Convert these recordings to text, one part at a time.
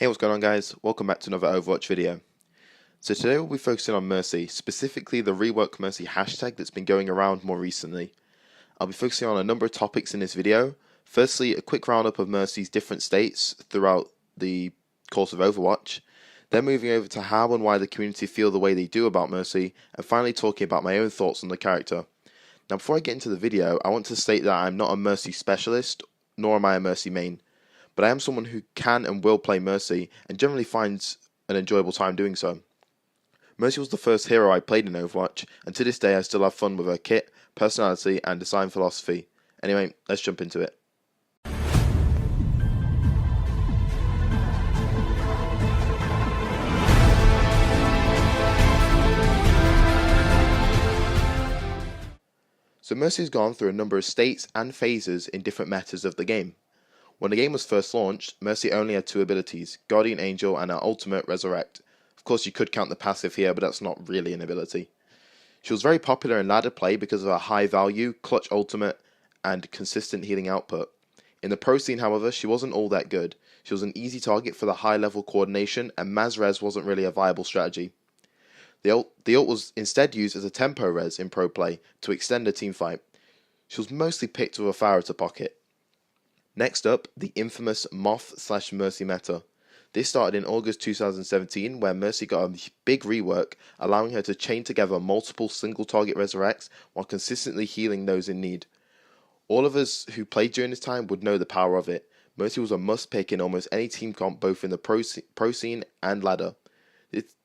Hey, what's going on guys? Welcome back to another Overwatch video. So today we'll be focusing on Mercy, specifically the rework Mercy hashtag that's been going around more recently. I'll be focusing on a number of topics in this video. Firstly, a quick roundup of Mercy's different states throughout the course of Overwatch, then moving over to how and why the community feel the way they do about Mercy, and finally talking about my own thoughts on the character. Now before I get into the video, I want to state that I'm not a Mercy specialist, nor am I a Mercy main. But I am someone who can and will play Mercy, and generally finds an enjoyable time doing so. Mercy was the first hero I played in Overwatch, and to this day I still have fun with her kit, personality, and design philosophy. Anyway, let's jump into it. So Mercy has gone through a number of states and phases in different metas of the game. When the game was first launched, Mercy only had two abilities, Guardian Angel and her ultimate, Resurrect. Of course you could count the passive here, but that's not really an ability. She was very popular in ladder play because of her high value, clutch ultimate, and consistent healing output. In the pro scene, however, she wasn't all that good. She was an easy target for the high level coordination, and Maz Res wasn't really a viable strategy. The ult was instead used as a tempo res in pro play to extend a teamfight. She was mostly picked with a Pharah to pocket. Next up, the infamous Moth/Mercy meta. This started in August 2017 where Mercy got a big rework, allowing her to chain together multiple single target resurrects while consistently healing those in need. All of us who played during this time would know the power of it. Mercy was a must pick in almost any team comp, both in the pro scene and ladder.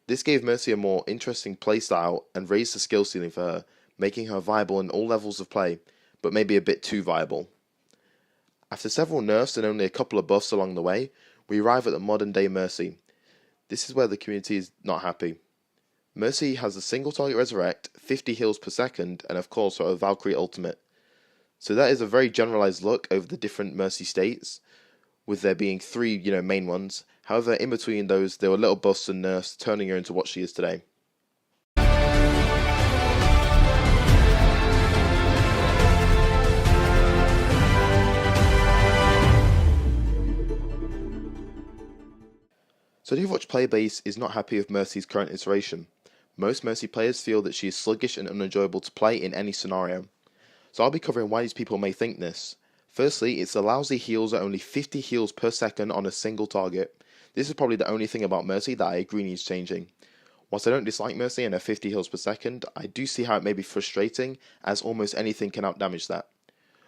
This gave Mercy a more interesting playstyle and raised the skill ceiling for her, making her viable in all levels of play, but maybe a bit too viable. After several nerfs and only a couple of buffs along the way, we arrive at the modern day Mercy. This is where the community is not happy. Mercy has a single target resurrect, 50 heals per second, and of course her Valkyrie ultimate. So that is a very generalized look over the different Mercy states, with there being three, main ones. However, in between those, there were little buffs and nerfs, turning her into what she is today. So the Overwatch player base is not happy with Mercy's current iteration. Most Mercy players feel that she is sluggish and unenjoyable to play in any scenario. So I'll be covering why these people may think this. Firstly, it's the lousy heals at only 50 heals per second on a single target. This is probably the only thing about Mercy that I agree needs changing. Whilst I don't dislike Mercy and her 50 heals per second, I do see how it may be frustrating, as almost anything can outdamage that.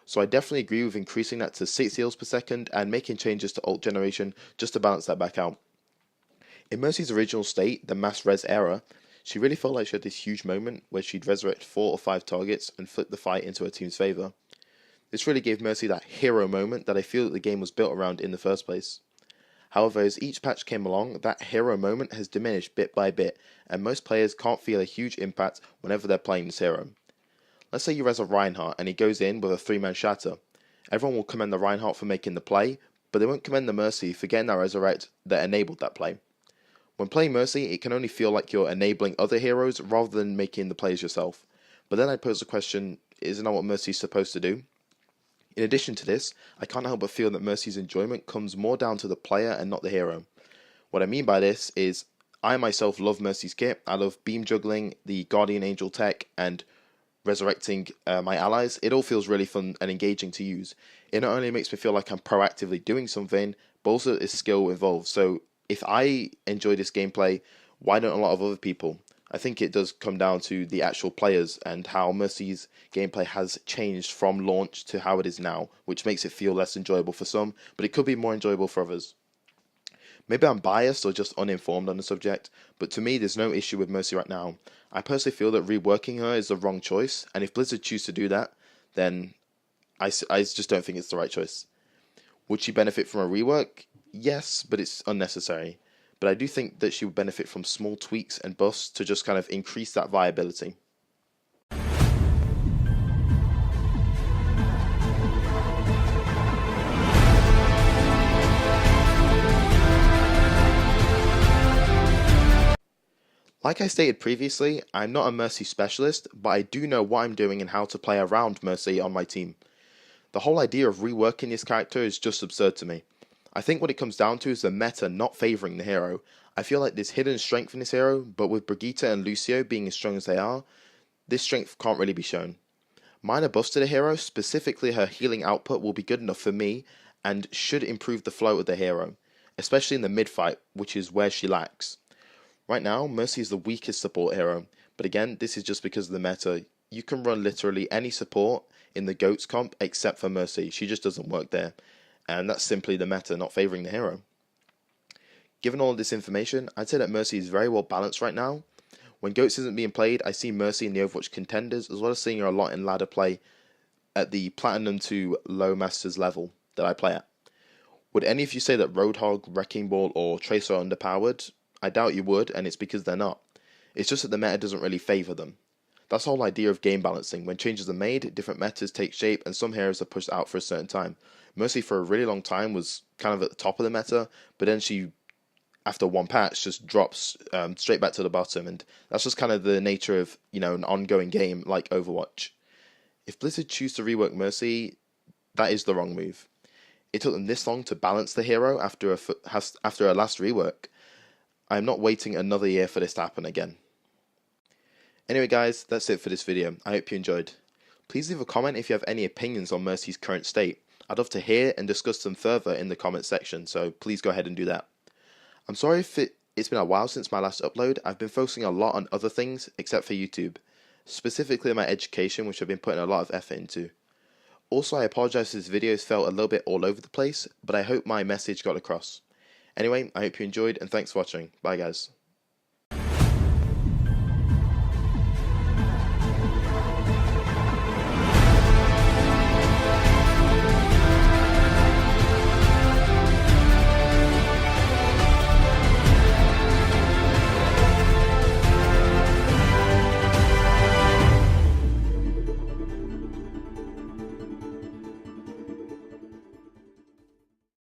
So I definitely agree with increasing that to 6 heals per second and making changes to ult generation just to balance that back out. In Mercy's original state, the mass res era, she really felt like she had this huge moment where she'd resurrect 4 or 5 targets and flip the fight into her team's favour. This really gave Mercy that hero moment that I feel that the game was built around in the first place. However, as each patch came along, that hero moment has diminished bit by bit, and most players can't feel a huge impact whenever they're playing this hero. Let's say you res a Reinhardt and he goes in with a 3-man shatter. Everyone will commend the Reinhardt for making the play, but they won't commend the Mercy for getting that resurrect that enabled that play. When playing Mercy, it can only feel like you're enabling other heroes rather than making the plays yourself. But then I pose the question, isn't that what Mercy's supposed to do? In addition to this, I can't help but feel that Mercy's enjoyment comes more down to the player and not the hero. What I mean by this is, I myself love Mercy's kit. I love beam juggling, the Guardian Angel tech, and resurrecting my allies. It all feels really fun and engaging to use. It not only makes me feel like I'm proactively doing something, but also is skill involved. So if I enjoy this gameplay, why don't a lot of other people? I think it does come down to the actual players and how Mercy's gameplay has changed from launch to how it is now, which makes it feel less enjoyable for some, but it could be more enjoyable for others. Maybe I'm biased or just uninformed on the subject, but to me there's no issue with Mercy right now. I personally feel that reworking her is the wrong choice, and if Blizzard choose to do that, then I just don't think it's the right choice. Would she benefit from a rework? Yes, but it's unnecessary. But I do think that she would benefit from small tweaks and buffs to just kind of increase that viability. Like I stated previously, I'm not a Mercy specialist, but I do know what I'm doing and how to play around Mercy on my team. The whole idea of reworking this character is just absurd to me. I think what it comes down to is the meta not favouring the hero. I feel like there's hidden strength in this hero, but with Brigitte and Lucio being as strong as they are, this strength can't really be shown. Minor buffs to the hero, specifically her healing output, will be good enough for me and should improve the flow of the hero, especially in the mid fight, which is where she lacks. Right now, Mercy is the weakest support hero, but again, this is just because of the meta. You can run literally any support in the GOATS comp except for Mercy. She just doesn't work there, and that's simply the meta not favouring the hero. Given all of this information, I'd say that Mercy is very well balanced right now. When GOATS isn't being played, I see Mercy in the Overwatch contenders, as well as seeing her a lot in ladder play at the Platinum to Low Masters level that I play at. Would any of you say that Roadhog, Wrecking Ball, or Tracer are underpowered? I doubt you would, and it's because they're not. It's just that the meta doesn't really favour them. That's the whole idea of game balancing. When changes are made, different metas take shape, and some heroes are pushed out for a certain time. Mercy for a really long time was kind of at the top of the meta, but then she, after one patch, just drops straight back to the bottom, and that's just kind of the nature of, you know, an ongoing game like Overwatch. If Blizzard choose to rework Mercy, that is the wrong move. It took them this long to balance the hero after a last rework. I am not waiting another year for this to happen again. Anyway guys, that's it for this video. I hope you enjoyed. Please leave a comment if you have any opinions on Mercy's current state. I'd love to hear and discuss them further in the comments section, so please go ahead and do that. I'm sorry if it's been a while since my last upload. I've been focusing a lot on other things except for YouTube, specifically my education, which I've been putting a lot of effort into. Also, I apologise if this videos felt a little bit all over the place, but I hope my message got across. Anyway, I hope you enjoyed, and thanks for watching. Bye guys.